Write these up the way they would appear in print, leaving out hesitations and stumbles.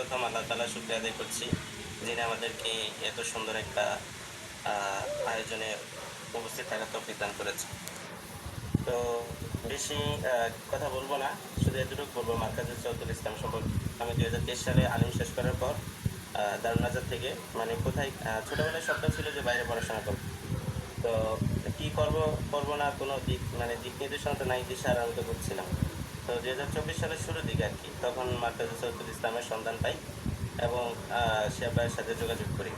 সর্বপ্রথম আল্লাহ তাআলার শুকরিয়া আদায় করছি, যিনি আমাদেরকে এত সুন্দর একটা আয়োজনে উপস্থিত থাকার তৌফিক দান করেছে। তো বেশি কথা বলবো না, শুধু এতটুকু বলবো মার্কাজুল চৌধুরী ইসলাম সম্পর্কে। আমি 2023 সালে আলিম শেষ করার পর দারুন নাজাত থেকে মানে কোথায় ছোটবেলায় স্বপ্ন ছিল যে বাইরে পড়াশোনা করবো। তো কি করবো না কোনো দিক মানে দিক নির্দেশনা তো নাই, দিশার আমি তো করছিলাম। তো 2024 সালের শুরুর দিকে আর কি, তখন মার্কাজুল চৌধুরী ইসলামের সন্ধান পাই এবং শিহাব ভাইয়ের সাথে যোগাযোগ করি।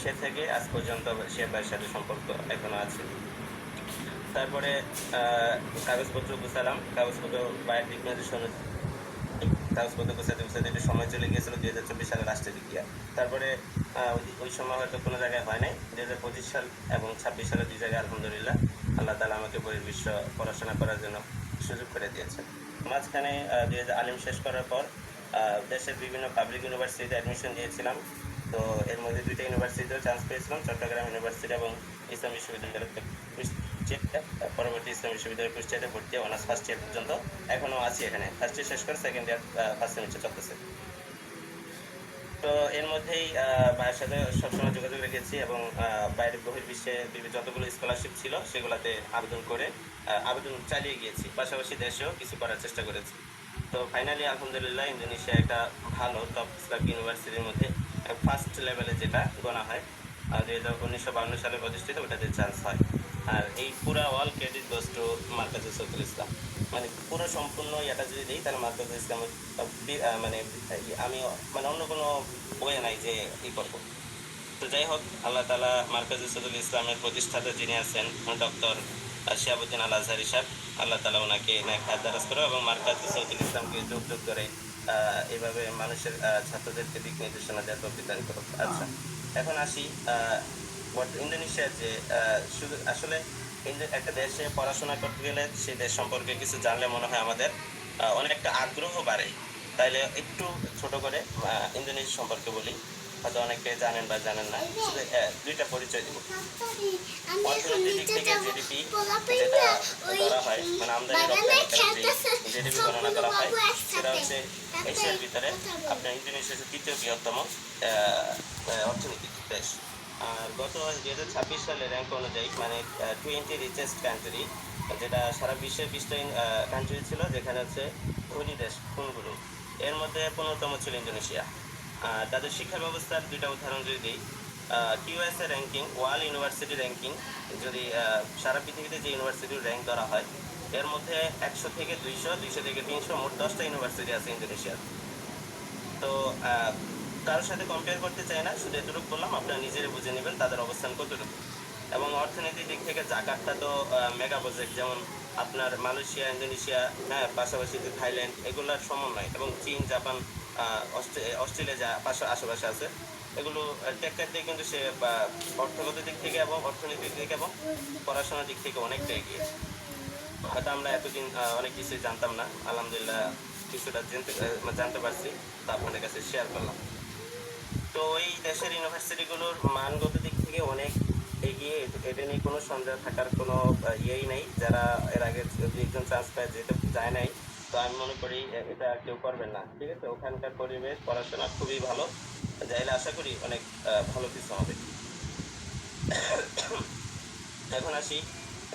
সে থেকে আজ পর্যন্ত শিহাব ভাইয়ের সাথে সম্পর্ক এখনো আছে। তারপরে কাগজপত্র গুছালাম, কাগজপত্র বাইরের দিক নির্দেশন কাগজপত্র গুছাতে গুছাতে একটু সময় চলে গিয়েছিল 2024 সালের লাস্টের দিকে। তারপরে ওই সময় হয়তো কোনো জায়গায় হয় নাই। 2025 সাল এবং 26 সালের 2 জায়গায় আলহামদুলিল্লাহ আল্লাহ তাআলা আমাকে বহির্বিশ্ব পড়াশোনা করার জন্য সুযোগ করে দিয়েছেন। মাঝখানে আলিম শেষ করার পর দেশের বিভিন্ন পাবলিক ইউনিভার্সিটিতে অ্যাডমিশন দিয়েছিলাম। তো এর মধ্যে 2টা ইউনিভার্সিটিতেও চান্স পেয়েছিলাম, চট্টগ্রাম ইউনিভার্সিটি এবং ইসলাম বিশ্ববিদ্যালয়। পরবর্তী ইসলাম বিশ্ববিদ্যালয় কুষ্টিয়াতে ভর্তি অনার্স ফার্স্ট ইয়ার পর্যন্ত এখনো আছি এখানে। ফার্স্ট ইয়ার শেষ করে সেকেন্ড ইয়ার ফার্স্ট সেমিস্টার চলতেছে। তো এর মধ্যেই ভাইয়ের সাথে সবসময় যোগাযোগ রেখেছি এবং বাইরের বহির্বিশ্বে যতগুলো স্কলারশিপ ছিল সেগুলোতে আবেদন চালিয়ে গিয়েছি, পাশাপাশি দেশেও কিছু করার চেষ্টা করেছি। তো ফাইনালি আলহামদুলিল্লাহ ইন্দোনেশিয়া একটা ভালো টপ ইসলামিক ইউনিভার্সিটির মধ্যে ফার্স্ট লেভেলে যেটা গণা হয় 1952 সালে প্রতিষ্ঠিত, ওটাতে চান্স হয়। আর এই পুরা all credit goes to Markazul Chowdhury Islam. মানে পুরো সম্পূর্ণ এটা যদি দিই তাহলে মার্কাজুল ইসলাম মানে আমি মানে অন্য কোনো ওয়ে নাই যে ই করবো। তো যাই হোক, আল্লাহ তাআলা মার্কাজুল চৌধুরী ইসলামের প্রতিষ্ঠাতা যিনি আছেন ডক্টর শিহাবুদ্দিন আল আজহারী সাহেব, আল্লাহ তাআলা ওনাকে নেক হায়াত দারাজ করো এবং মার্কাজুল চৌধুরী ইসলামকে যুগ যুগ করে এইভাবে মানুষের ছাত্রদেরকে দিক নির্দেশনা দেওয়ার তৌফিক দান করো। আচ্ছা, এখন আসি ইন্দোনেশিয়ার যে শুধু আসলে একটা দেশে পড়াশোনা করতে গেলে সেই দেশ সম্পর্কে কিছু জানলে মনে হয় আমাদের অনেকটা আগ্রহ বাড়ে। তাইলে একটু ছোট করে ইন্দোনেশিয়া সম্পর্কে বলি, হয়তো অনেকে জানেন বা জানেন না। শুধু 2টা পরিচয় দিব। অর্থনৈতিক দিক থেকে জিডিপি যেটা ধরা হয় মানে আমদানি রপ্তানি জিডিপি গণনা করা হয়, সেটা হচ্ছে এশিয়ার ভিতরে আপনার ইন্দোনেশিয়া হচ্ছে 3য় বৃহত্তম অর্থনৈতিক দেশ। আর গত 2026 সালের র্যাঙ্ক অনুযায়ী মানে 20 রিচেস্ট কান্ট্রি, যেটা সারা বিশ্বের 20টা কান্ট্রি ছিল যেখানে হচ্ছে ধনী দেশ কোনগুলো, এর মধ্যে 15তম ছিল ইন্দোনেশিয়া। তাদের শিক্ষা ব্যবস্থার 2টা উদাহরণ যদি দিই, কিউএসএ র্যাঙ্কিং, ওয়ার্ল্ড ইউনিভার্সিটি র্যাঙ্কিং, যদি সারা পৃথিবীতে যে ইউনিভার্সিটির র্যাঙ্ক ধরা হয় এর মধ্যে 100 থেকে 200, 200 থেকে 300, মোট 10টা ইউনিভার্সিটি আছে ইন্দোনেশিয়ার। তো কারোর সাথে কম্পেয়ার করতে চাই না, শুধু এতটুকু বললাম, আপনারা নিজেরা বুঝে নেবেন তাদের অবস্থান কতটুকু। এবং অর্থনৈতিক দিক থেকে জাকার্তা তো মেগা প্রজেক্ট, যেমন আপনার মালয়েশিয়া, ইন্দোনেশিয়া, হ্যাঁ, পাশাপাশি থাইল্যান্ড, এগুলোর সমন্বয়, এবং চীন, জাপান, অস্ট্রেলিয়া যা আশেপাশে আছে, এগুলো টেক্কার দিয়ে কিন্তু সে অর্থগত দিক থেকে এবং অর্থনৈতিক দিক এবং পড়াশোনার দিক থেকে অনেকটা এগিয়ে। হয়তো আমরা এতদিন অনেক কিছুই জানতাম না, আলহামদুলিল্লাহ কিছুটা জানতে পারছি, তা আপনাদের কাছে শেয়ার করলাম। তো এই দেশের ইউনিভার্সিটিগুলোর মানগত দিক থেকে অনেক এগিয়ে, এটা নিয়ে কোনো সন্দেহ থাকার কোনো ইয়েই নেই। যারা এর আগে 2-1 চান্স পায় যেতে যায় নাই, তো আমি মনে করি এটা কেউ করবেন না। ঠিক আছে, ওখানকার পরিবেশ পড়াশোনা খুবই ভালো, যাইলে আশা করি অনেক ভালো কিছু হবে। এখন আসি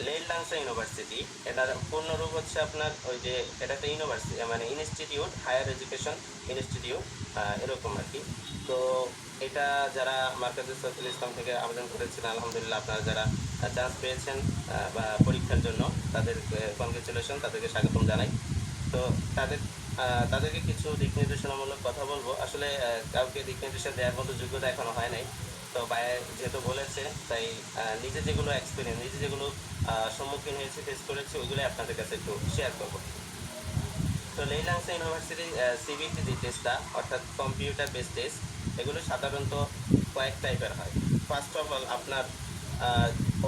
লেইলাংসা ইউনিভার্সিটি। এটার পূর্ণরূপ হচ্ছে আপনার ওই যে এটা একটা ইউনিভার্সিটি মানে ইনস্টিটিউট, হায়ার এডুকেশন ইনস্টিটিউট এরকম আর কি। তো এটা যারা মার্কাজুল চৌধুরী ইসলাম থেকে আবেদন করেছেন আলহামদুলিল্লাহ, আপনারা যারা চান্স পেয়েছেন বা পরীক্ষার জন্য, তাদের কনগ্রেচুলেশন, তাদেরকে স্বাগতম জানাই। তো তাদেরকে কিছু দিক নির্দেশনামূলক কথা বলবো। আসলে কাউকে দিক নির্দেশনা দেওয়ার মতো যোগ্যতা এখনো হয় নাই। তো ভাইয়া যেহেতু বলেছে, তাই নিজে যেগুলো এক্সপিরিয়েন্স, নিজে যেগুলো সম্মুখীন হয়েছে, ফেস করেছি, ওইগুলোই আপনাদের কাছে একটু শেয়ার করবো। তো লেইলাংসা ইউনিভার্সিটির সিবিটি যে টেস্টটা, অর্থাৎ কম্পিউটার বেস টেস্ট, এগুলো সাধারণত কয়েক টাইপের হয়। ফার্স্ট অফ অল আপনার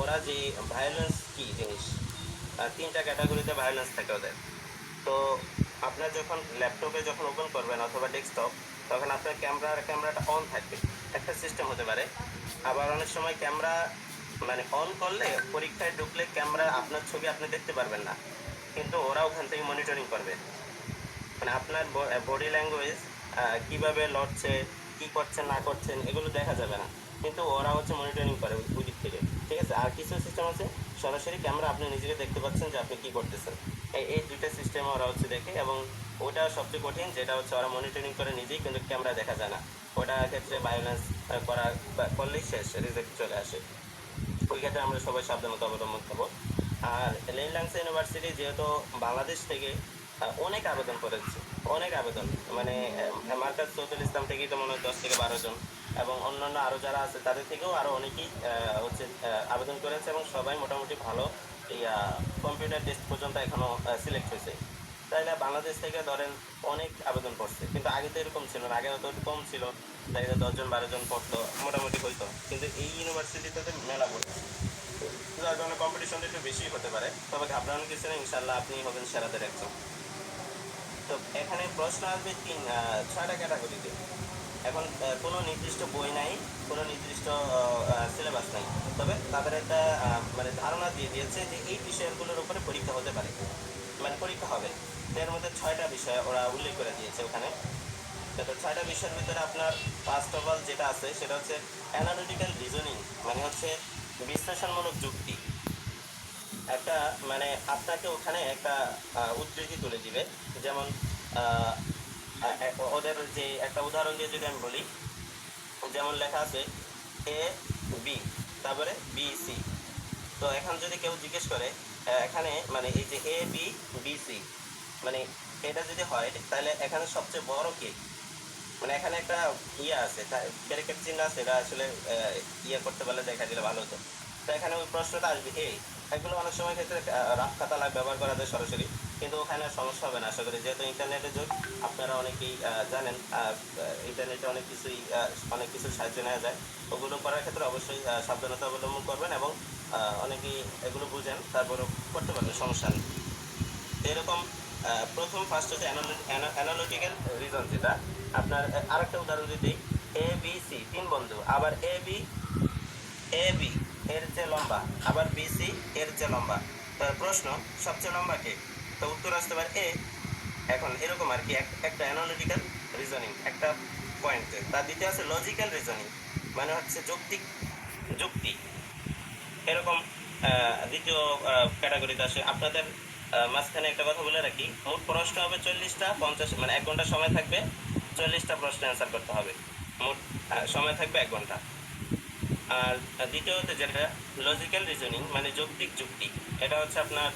ওরা যে ভায়োলেন্স কী জিনিস, 3টা ক্যাটাগরিতে ভায়োলেন্স থাকে ওদের। তো আপনার যখন ল্যাপটপে যখন ওপেন করবেন অথবা ডেস্কটপ, তখন আপনার ক্যামেরাটা অন থাকবে, একটা সিস্টেম হতে পারে। আবার অনেক সময় ক্যামেরা মানে অন করলে, পরীক্ষায় ঢুকলে ক্যামেরা আপনার ছবি আপনি দেখতে পারবেন না, কিন্তু ওরা ওখান থেকে মনিটরিং করবে। মানে আপনার বডি ল্যাঙ্গুয়েজ কিভাবে লড়ছে, কি করছেন না করছেন এগুলো দেখা যাবে না, কিন্তু ওরা হচ্ছে মনিটরিং করে ওই দিক থেকে। ঠিক আছে, আর কিছু সিস্টেম আছে সরাসরি ক্যামেরা, আপনি নিজেকে দেখতে পাচ্ছেন যে আপনি কি করতেছেন। এই দুইটা সিস্টেম ওরা হচ্ছে দেখে, এবং ওটা সবচেয়ে কঠিন, যেটা হচ্ছে ওরা মনিটরিং করে নিজেই, কিন্তু ক্যামেরা দেখা যায় না। ওটার ক্ষেত্রে ভায়োলেন্স করা করলেই শেষ, রিজেক্ট চলে আসে। ওই ক্ষেত্রে আমরা সবাই সাবধানতা অবলম্বন করবো। আর লেনলাংসা ইউনিভার্সিটি যেহেতু বাংলাদেশ থেকে অনেক আবেদন করেছে, অনেক আবেদন, মানে মার্কাজ চৌধুরী ইসলাম থেকেই তো মনে হয় 10 থেকে 12 জন, এবং অন্যান্য আরও যারা আছে তাদের থেকেও আরও অনেকেই হচ্ছে আবেদন করেছে, এবং সবাই মোটামুটি ভালো কম্পিউটার টেস্ট পর্যন্ত এখনও সিলেক্ট হয়েছে। তাইলে বাংলাদেশ থেকে ধরেন অনেক আবেদন করছে, কিন্তু আগে তো এরকম ছিল না, আগে হয়তো কম ছিল, তাই 10 জন 12 জন পড়তো, মোটামুটি হইতো, কিন্তু এই ইউনিভার্সিটিতে মেলা পড়ছে, যার কারণে কম্পিটিশনটা একটু বেশি হতে পারে। তবে ঘাবড়ানোর কিছু নেই, ইনশাল্লাহ আপনি হবেন সেরাদের একজন। তো এখানে প্রশ্ন আসবে 6টা ক্যাটাগরিতে। এখন কোনো নির্দিষ্ট বই নাই, কোনো নির্দিষ্ট সিলেবাস নাই, তবে তাদের একটা মানে ধারণা দিয়ে দিয়েছে যে এই বিষয়গুলোর উপরে পরীক্ষা হতে পারে, মানে পরীক্ষা হবে। এর মধ্যে 6টা বিষয় ওরা উল্লেখ করে দিয়েছে ওখানে। তো 6টা বিষয়ের ভিতরে আপনার ফার্স্ট অফ অল যেটা আছে সেটা হচ্ছে অ্যানালিটিক্যাল রিজনিং, মানে হচ্ছে বিশ্লেষণমূলক যুক্তি। একটা মানে আপনাকে ওখানে একটা উদ্ধৃতি তুলে দিবে, যেমন আহ, ওদের যে একটা উদাহরণ দিয়ে যদি আমি বলি, যেমন লেখা আছে এ বি, তারপরে বি সি। তো এখন যদি কেউ জিজ্ঞেস করে এখানে মানে এই যে এ বি বি সি, মানে এটা যদি হয় তাহলে এখানে সবচেয়ে বড় কে, মানে এখানে একটা ইয়ে আছে, ব্যারিকেড চিহ্ন আছে, এটা আসলে ইয়ে করতে পারলে দেখা দিলে ভালো হতো। তো এখানে ওই প্রশ্নটা আসবে এগুলো অনেক সময় ক্ষেত্রে রাফ খাতা ব্যবহার করা যায় সরাসরি, কিন্তু ওখানে সমস্যা হবে না আশা করি, যেহেতু ইন্টারনেটের যুগ। আপনারা অনেকেই জানেন ইন্টারনেটে অনেক কিছু সাহায্য নেওয়া যায়, ওগুলো করার ক্ষেত্রে অবশ্যই সাবধানতা অবলম্বন করবেন, এবং অনেকেই এগুলো বুঝেন, তারপরে করতে পারবেন, সমস্যা নেই। এরকম প্রথম ফার্স্ট হচ্ছে অ্যানালিটিক্যাল রিজন, যেটা আপনার আরেকটা উদাহরণ যদি এ বি সি 3 বন্ধু, আবার এ বি এর চেয়ে লম্বা, আবার বি সি এর চেয়ে লম্বা, তো প্রশ্ন সবচেয়ে লম্বা কে, তো উত্তর আসতে পারে এ। এখন এরকম আর কি একটা অ্যানালিটিক্যাল রিজনিং একটা পয়েন্টে। তার দ্বিতীয় আছে লজিক্যাল রিজনিং, মানে হচ্ছে যৌক্তিক যুক্তি। এরকম দ্বিতীয় ক্যাটাগরিতে আসে। আপনাদের মাঝখানে একটা কথা বলে রাখি, মোট প্রশ্ন হবে 40টা, 50 মানে 1 ঘন্টা সময় থাকবে, 40টা প্রশ্ন অ্যান্সার করতে হবে, মোট সময় থাকবে 1 ঘন্টা। আর দ্বিতীয়ত যেটা লজিক্যাল রিজনিং, মানে যৌক্তিক যুক্তি, এটা হচ্ছে আপনার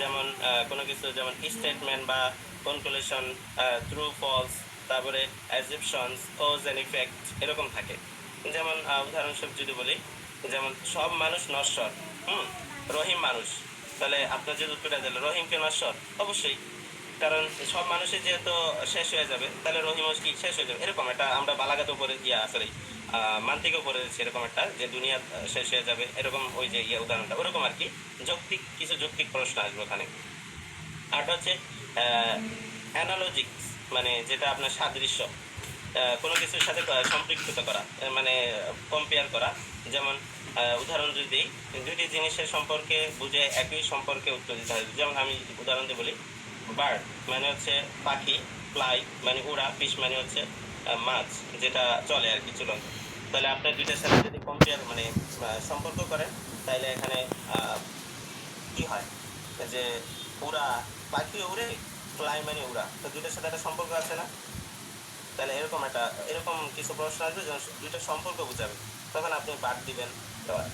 যেমন কোনো কিছু যেমন স্টেটমেন্ট বা কনক্লুশন, ট্রু ফলস, তারপরে অ্যাজিপশনস, কজ অ্যান্ড ইফেক্ট, এরকম থাকে। যেমন উদাহরণস্বরূপ যদি বলি, যেমন সব মানুষ নশ্বর, রহিম মানুষ, তাহলে আপনার যে উত্তরটা দিল রহিমকে নশ্বর, অবশ্যই, কারণ সব মানুষের যেহেতু শেষ হয়ে যাবে, তাহলে রহিমও কি শেষ হয়ে যাবে, এরকম একটা আমরা বালাগাত উপরে সরি মান্তিকে উপরে সেরকম একটা যে দুনিয়া শেষ হয়ে যাবে, এরকম ওই যে উদাহরণটা ওরকম আর কি। যৌক্তিক কিছু যৌক্তিক প্রশ্ন আসবে ওখানে। আরটা হচ্ছে অ্যানালজিক্স, মানে যেটা আপনার সাদৃশ্য, কোনো কিছুর সাথে সম্পৃক্ততা করা, মানে কম্পেয়ার করা। যেমন উদাহরণ যদি দিই, দুইটি জিনিসের সম্পর্কে বুঝে একই সম্পর্কে উত্তর দিতে হবে। যেমন আমি উদাহরণ দিয়ে বলি, বার্ড মানে হচ্ছে পাখি, ফ্লাই মানে উড়া, ফিশ মানে হচ্ছে মাছ যেটা চলে আর কি, চলন্ত। তাহলে আপনার দুইটার সাথে যদি কম্পেয়ার মানে সম্পর্ক করেন, তাহলে এখানে কি হয় যে উড়া, পাখি উড়ে, ফ্লাই মানে উড়া, তো দুইটার সাথে একটা সম্পর্ক আছে না? তাহলে এরকম কিছু প্রশ্ন আসবে যখন দুইটা সম্পর্ক বুঝাবে, তখন আপনি বাদ দিবেন।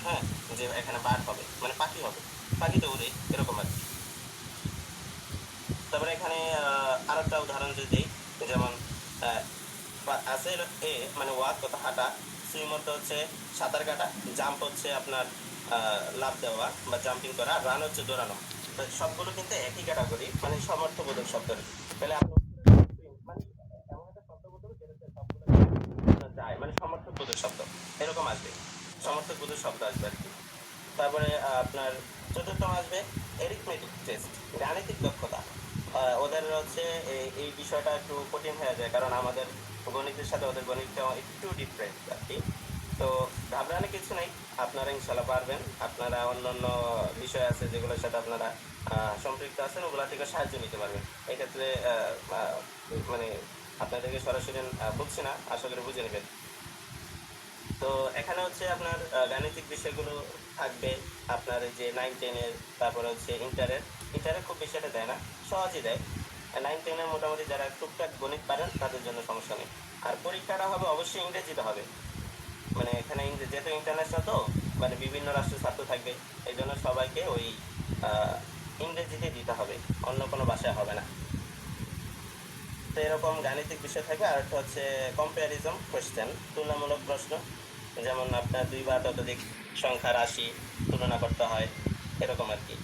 হ্যাঁ, যে এখানে বাদ হবে মানে পাখি হবে, পাখি তো উড়ে, এরকম আর কি। তারপরে এখানে আরেকটা উদাহরণ যদি দিই, যেমন আছে হলো এ মানে ওয়াক কথা হাঁটা, সুইম অর্থ হচ্ছে সাঁতার কাটা, জাম্প হচ্ছে আপনার লাফ দেওয়া বা জাম্পিং করা, রান হচ্ছে দৌড়ানো। তো সবগুলো কিন্তু একই ক্যাটাগরি, মানে সমর্থবোধক শব্দ। তাহলে আপনি মানে এমন একটা শব্দ বলতে হবে যেটাতে সবগুলো যায়, মানে সমর্থক বোধক শব্দ এরকম আসবে, সমর্থক বোধক শব্দ আসবে আর কি। তারপরে আপনার চতুর্থম আসবে এরিথমেটিক টেস্ট, গাণিতিক দক্ষতা। ওদের হচ্ছে এই বিষয়টা একটু কঠিন হয়ে যায়, কারণ আমাদের গণিতের সাথে ওদের গণিতটা একটু ডিফারেন্ট আর কি। তো ঘাবড়ানোর কিছু নেই, আপনারা ইনশাল্লাহ পারবেন। আপনারা অন্যান্য বিষয় আছে যেগুলোর সাথে আপনারা সম্পৃক্ত আছেন, ওগুলা থেকে সাহায্য নিতে পারবেন। এক্ষেত্রে মানে আপনাদেরকে সরাসরি বলছি না, আশা করি বুঝে নেবেন। তো এখানে হচ্ছে আপনার গাণিতিক বিষয়গুলো থাকবে, আপনার এই যে 9-10-এর, তারপরে হচ্ছে ইন্টারের খুব বেশি একটা দেয় না, সহজই দেয়। 9-10-এর মোটামুটি যারা টুকটাক গণিত পারেন তাদের জন্য সমস্যা নেই। আর পরীক্ষাটা হবে অবশ্যই ইংরেজিতে হবে, মানে এখানে যেহেতু ইন্টারন্যাশনাল, তো মানে বিভিন্ন রাষ্ট্রের ছাত্র থাকবে, এই জন্য সবাইকে ওই ইংরেজিতে দিতে হবে, অন্য কোনো ভাষায় হবে না। তো এরকম গাণিতিক বিষয় থাকবে। আর একটা হচ্ছে কম্পারিজম কোয়েশ্চেন, তুলনামূলক প্রশ্ন, যেমন আপনার 2 বা ততোধিক সংখ্যা রাশি তুলনা করতে হয়, এরকম আর কি।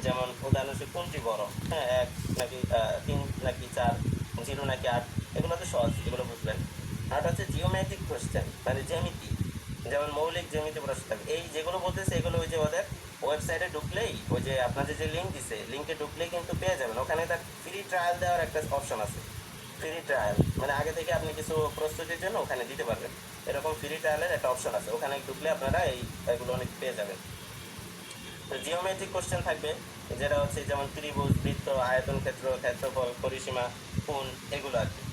যেমন উদাহরণস্বরূপ কোনটি বড়, হ্যাঁ 1 নাকি 3 নাকি 4, 0 নাকি 8, এগুলো তো সহজ, এগুলো বুঝবেন। আর হচ্ছে জিওমেট্রিক কোয়েশ্চেন, মানে জ্যামিতি, যেমন মৌলিক জ্যামিতি প্রশ্ন থাকবে। এই যেগুলো বলতেছে এগুলো ওই যে ওদের ওয়েবসাইটে ঢুকলেই, ওই যে আপনাদের যে লিঙ্ক দিছে, লিঙ্কে ঢুকলেই কিন্তু পেয়ে যাবেন। ওখানে তার ফ্রি ট্রায়াল দেওয়ার একটা অপশন আছে। ফ্রি ট্রায়াল মানে আগে থেকে আপনি কিছু প্রস্তুতির জন্য ওখানে দিতে পারবেন, এরকম ফ্রি ট্রায়ালের একটা অপশন আছে, ওখানে ঢুকলে আপনারা এগুলো অনেক পেয়ে যাবেন। তো জিওমেট্রিক কোশ্চেন থাকবে, যেটা হচ্ছে যেমন ত্রিভুজ, বৃত্ত, আয়তন ক্ষেত্র, ক্ষেত্রফল, পরিসীমা, কোণ, এগুলো আর কি।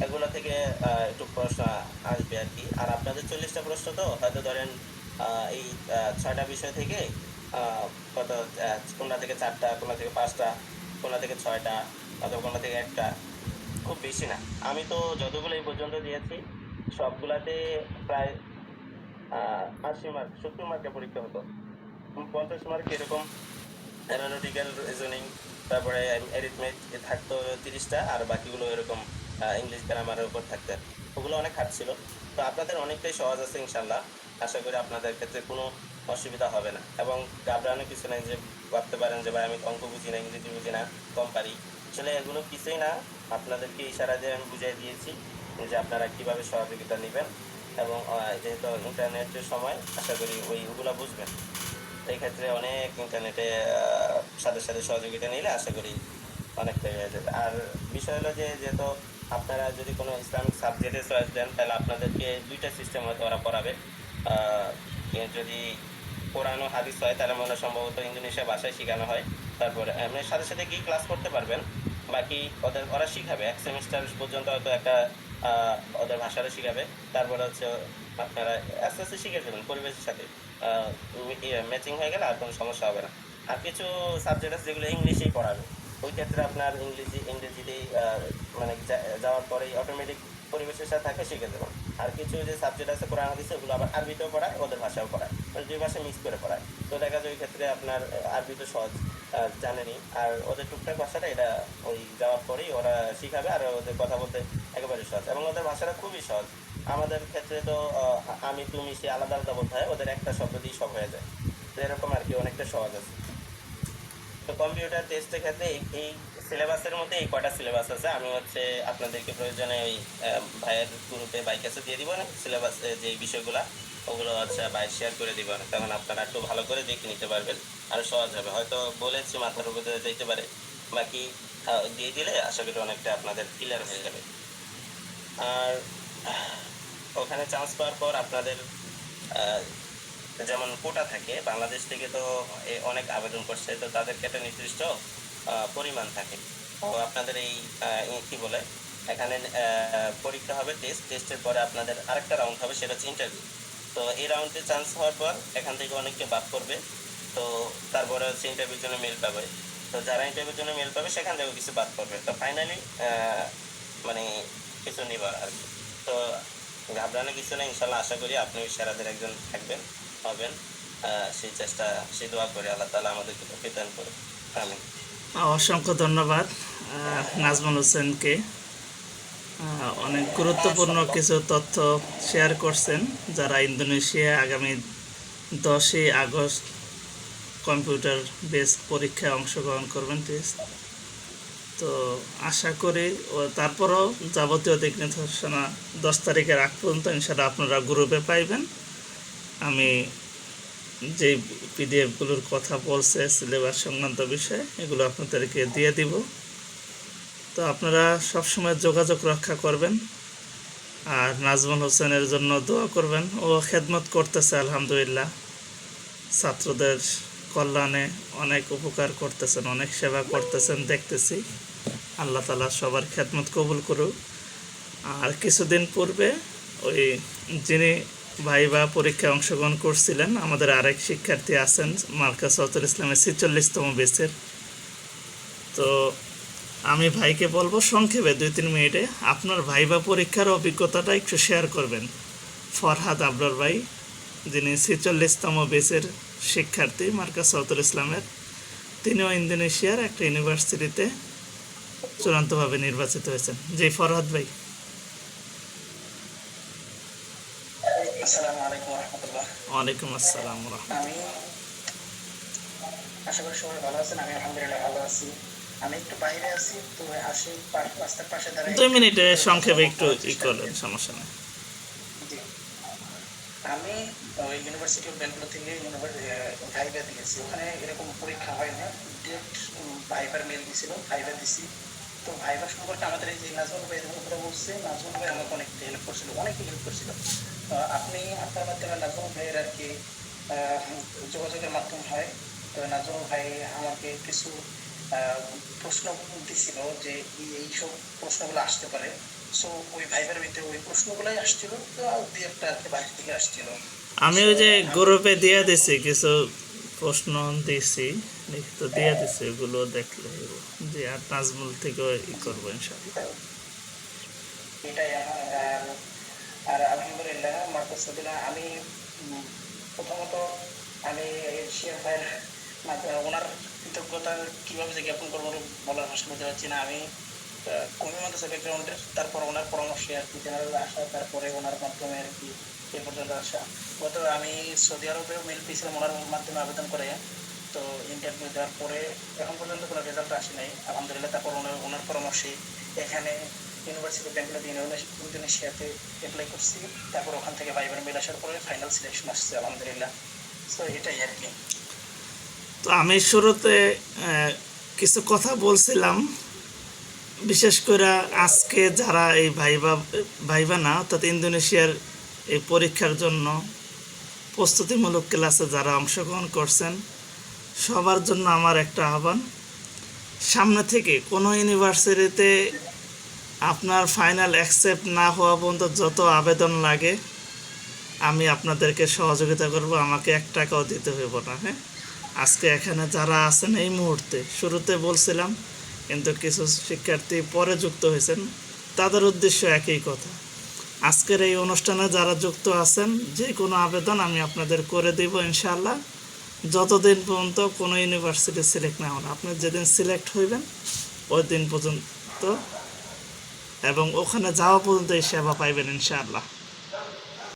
এগুলো থেকে একটু প্রশ্ন আসবে আর কি। আর আপনাদের 40টা প্রশ্ন, তো হয়তো ধরেন এই 6টা বিষয় থেকে কত, কোনটা থেকে 4টা, কোনটা থেকে 5টা, কোনটা থেকে 6টা, অথবা কোনটা থেকে একটা, খুব বেশি না। আমি তো যতগুলো এই পর্যন্ত দিয়েছি সবগুলাতে প্রায় 80 মার্ক, 70 মার্কের পরীক্ষা হতো। 50 মার্ক এরকম অ্যানালিটিক্যাল রিজনিং, তারপরে অ্যারিথমেট থাকতো 30টা, আর বাকিগুলো এরকম ইংলিশ গ্রামারের উপর থাকতো। ওগুলো অনেক হার্ড ছিল। তো আপনাদের অনেকটাই সহজ আছে ইনশাল্লাহ, আশা করি আপনাদের ক্ষেত্রে কোনো অসুবিধা হবে না। এবং ঘাবড়ানো কিছু নেই যে ভাবতে পারেন যে ভাই আমি অঙ্ক বুঝি না, ইংরেজি বুঝি না, কম পারি, আসলে এগুলো কিছুই না। আপনাদেরকে ইশারা দিয়ে আমি বুঝিয়ে দিয়েছি যে আপনারা কীভাবে সহযোগিতা নেবেন, এবং যেহেতু ইন্টারনেটের সময় আশা করি ওইগুলো বুঝবেন। এই ক্ষেত্রে অনেক ইন্টারনেটে সাথে সাথে সহযোগিতা নিলে আশা করি অনেকটাই হয়ে যাবে। আর বিষয় হলো যে যেহেতু আপনারা যদি কোনো ইসলামিক সাবজেক্টে চয়েস দেন, তাহলে আপনাদেরকে 2টা সিস্টেম হয়তো ওরা পড়াবে। যদি কোরআন ও হাদিস হয় তাহলে মনে হয় সম্ভবত ইন্দোনেশিয়া ভাষায় শেখানো হয়। তারপরে আপনি সাথে সাথে গিয়ে ক্লাস করতে পারবেন, বাকি ওরা শিখাবে 1 সেমিস্টার পর্যন্ত, হয়তো একটা ওদের ভাষাটা শিখাবে। তারপরে হচ্ছে আপনারা আস্তে আস্তে শিখে যাবেন পরিবেশের সাথে, ম্যাচিং হয়ে গেলে আর কোনো সমস্যা হবে না। আর কিছু সাবজেক্ট আছে যেগুলো ইংলিশেই পড়াবে, ওই ক্ষেত্রে আপনার ইংরেজিতেই মানে যাওয়ার পরেই অটোমেটিক পরিবেশের সাথে থাকে শিখে যাবেন। আর কিছু যে সাবজেক্ট আছে কোরআন হাদিস, ওগুলো আবার আরবিতেও পড়ায়, ওদের ভাষাও পড়ায়, মানে 2 ভাষা মিক্স করে পড়ায়। তো দেখা যায় ওই ক্ষেত্রে আপনার আরবি তো সহজ জানেনি, আর ওদের টুকটাক ভাষাটা এটা ওই যাওয়ার পরেই ওরা শিখাবে, আর ওদের কথা বলতে একেবারে সহজ, এবং ওদের ভাষাটা খুবই সহজ। আমাদের ক্ষেত্রে তো আমি তুমি সে আলাদা আলাদা বলতে হয়, ওদের একটা শব্দ দিয়ে সব হয়ে যায়। তো এরকম আর কি, অনেকটা সহজ আছে। তো কম্পিউটার টেস্টের ক্ষেত্রে এই সিলেবাসের মধ্যে এই কটা সিলেবাস আছে। আমি হচ্ছে আপনাদেরকে প্রয়োজনে ওই ভাইয়ের গ্রুপে বাইক কাছে দিয়ে দিব না সিলেবাস, যে বিষয়গুলো ওগুলো হচ্ছে ভাই শেয়ার করে দিব না, তখন আপনারা একটু ভালো করে দেখে নিতে পারবেন, আর সহজ হবে। হয়তো বলেছি মাথার উপরে যেতে পারে, বাকি দিয়ে দিলে আশা করি অনেকটা আপনাদের ক্লিয়ার হয়ে যাবে। আর ওখানে চান্স পাওয়ার পর আপনাদের যেমন কোটা থাকে, বাংলাদেশ থেকে তো অনেক আবেদন করছে, তো তাদেরকে একটা নির্দিষ্ট পরিমাণ থাকে। তো আপনাদের এই কি বলে এখানে পরীক্ষা হবে, টেস্টের পরে আপনাদের আরেকটা রাউন্ড হবে, সেটা হচ্ছে ইন্টারভিউ। তো এই রাউন্ডে চান্স হওয়ার পর এখান থেকে অনেককে বাদ করবে। তো তারপরে হচ্ছে ইন্টারভিউর জন্য মেল পাবে। তো যারা ইন্টারভিউর জন্য মেল পাবে সেখান থেকেও কিছু বাদ করবে। তো ফাইনালি মানে কিছু নিবার আর কি। তো ঘাবড়ানো কিছু নেই, ইনশাল্লাহ আশা করি আপনি সেরাদের একজন থাকবেন, হবেন। সেই চেষ্টা, সেই দোয়া করে আল্লাহ তাআলা আমাদেরকে তৌফিক দান করুন। আমিন। অসংখ্য ধন্যবাদ নাজমুল হোসেনকে। অনেক গুরুত্বপূর্ণ কিছু তথ্য শেয়ার করছেন। যারা ইন্দোনেশিয়া আগামী 10ই আগস্ট কম্পিউটার বেসড পরীক্ষায় অংশগ্রহণ করবেন টেস্ট, তো আশা করি তারপরও যাবতীয় দিক নির্দেশনা 10 তারিখের আগ পর্যন্ত ইনশাআল্লাহ আপনারা গ্রুপে পাইবেন। আমি যে পিডিএফগুলোর কথা বলছে সিলেবাস সংক্রান্ত বিষয়ে, এগুলো আপনাদেরকে দিয়ে দিব। তো আপনারা সবসময় যোগাযোগ রক্ষা করবেন, আর নাজমুল হোসেনের জন্য দোয়া করবেন। ও খেদমত করতেছে আলহামদুলিল্লাহ, ছাত্রদের কল্যাণে অনেক উপকার করতেছেন, অনেক সেবা করতেছেন দেখতেছি। আল্লাহ তাআলা সবার খেদমত কবুল করুক। আর কিছুদিন পূর্বে ওই যিনি ভাইবা পরীক্ষায় অংশগ্রহণ করছিলেন আমাদের আরেক শিক্ষার্থী আছেন মার্কাজ সৌতুল ইসলামের 46তম বেচের। তো আমি ভাইকে বলবো সংক্ষেপে 2-3 মিনিটে আপনার ভাইবা পরীক্ষার অভিজ্ঞতাটা একটু শেয়ার করবেন। ফরহাদ আবরার ভাই, যিনি 46তম বেচের শিক্ষার্থী মার্কাজ সৌতুল ইসলামের, তিনিও ইন্দোনেশিয়ার একটা ইউনিভার্সিটিতে চূড়ান্তভাবে নির্বাচিত হয়েছেন। জি ফরহাদ ভাই। আসসালামু আলাইকুম রহমতুল্লাহ। ওয়ালাইকুম আসসালাম রহমতুল্লাহ। আমি আশা করি সবাই ভালো আছেন। আমি আলহামদুলিল্লাহ ভালো আছি। আমি একটু বাইরে আছি, তো আসি রাস্তার পাশে দাঁড়াই 2 মিনিটে সংক্ষেপে একটু করলেন, সমস্যা নেই। জি, আমি ওই ইউনিভার্সিটি অফ বেঙ্গলোর থেকে ভাইবা দিয়েছি। ওখানে এরকম পরীক্ষা হয় না, ডিরেক্ট ভাইবার মেল দিয়েছিল, ভাইবা দিছি। তো ভাইবা সম্পর্কে আমাদের এই যে নাজমুল ভাই উপরে বলছে, নাজমুল ভাই আমাকে অনেক হেল্প করছিল, অনেকই হেল্প করছিল। আপনি আপনার মাধ্যমে নাজমুল ভাইয়ের আর কি যোগাযোগের মাধ্যম হয়। তো নাজমুল ভাই আমাকে কিছু প্রশ্ন দিছিল যে এইসব প্রশ্নগুলো আসতে পারে। সো ওই ভাইবার ভিতরে ওই প্রশ্নগুলাই আসছিল, তো দুই একটা আর কি বাইরে থেকে আসছিল। আমি ওই যে গ্রুপে দিয়ে দিছি কিছু প্রশ্ন দিছি, তো দিয়ে দিছি, ওগুলো দেখলে যে আর নাজমুল থেকে ই করবো ইনশাআল্লাহ। এটাই আর আলহামদুলিল্লাহ মার্কাজ সৌদিনা আমি প্রথমত আমি শিয়া ভাইয়ের ওনার কৃতজ্ঞতা কীভাবে যে জ্ঞাপন করবো বলার ভাষা বলতে পারছি না। আমি কমি মাদ্রাসা ব্যাকগ্রাউন্ডের, তারপর ওনার পরামর্শে আর কি জেনারেল আসা, তারপরে ওনার মাধ্যমে আর কি এ পর্যন্ত আসা। আমি সৌদি আরবেও মেল পেয়েছিলাম ওনার মাধ্যমে আবেদন করে। তো ইন্টারভিউ দেওয়ার পরে এখন পর্যন্ত কোনো রেজাল্ট আসে নাই আলহামদুলিল্লাহ। তারপর ওনার পরামর্শে এখানে ইউনিভার্সিটি বেঙ্গলোর ইন্দোনেশিয়াতে অ্যাপ্লাই করছি। তারপর ওখান থেকে ভাইবার মেল আসার পরে ফাইনাল সিলেকশন আসছে আলহামদুলিল্লাহ। তো এটাই আর কি। তো আমি শুরুতে কিছু কথা বলছিলাম, বিশেষ করে আজকে যারা এই ভাইবা না অর্থাৎ ইন্দোনেশিয়ার এই পরীক্ষার জন্য প্রস্তুতিমূলক ক্লাসে যারা অংশগ্রহণ করছেন, সবার জন্য আমার একটা আহ্বান, সামনে থেকে কোনো ইউনিভার্সিটিতে আপনার ফাইনাল অ্যাকসেপ্ট না হওয়া পর্যন্ত যত আবেদন লাগে আমি আপনাদেরকে সহযোগিতা করব, আমাকে 1 টাকাও দিতে হইব না। হ্যাঁ, আজকে এখানে যারা আছেন এই মুহূর্তে, শুরুতে বলছিলাম কিন্তু কিছু শিক্ষার্থী পরে যুক্ত হয়েছেন, তাদের উদ্দেশ্য একই কথা। আজকের এই অনুষ্ঠানে যারা যুক্ত আছেন যে কোনো আবেদন আমি আপনাদের করে দেব ইনশাআল্লাহ, যতদিন পর্যন্ত কোনো ইউনিভার্সিটি সিলেক্ট না হন। আপনি যেদিন সিলেক্ট হইবেন ওই দিন পর্যন্ত এবং ওখানে যাওয়া পর্যন্ত এই সেবা পাইবেন ইনশাআল্লাহ।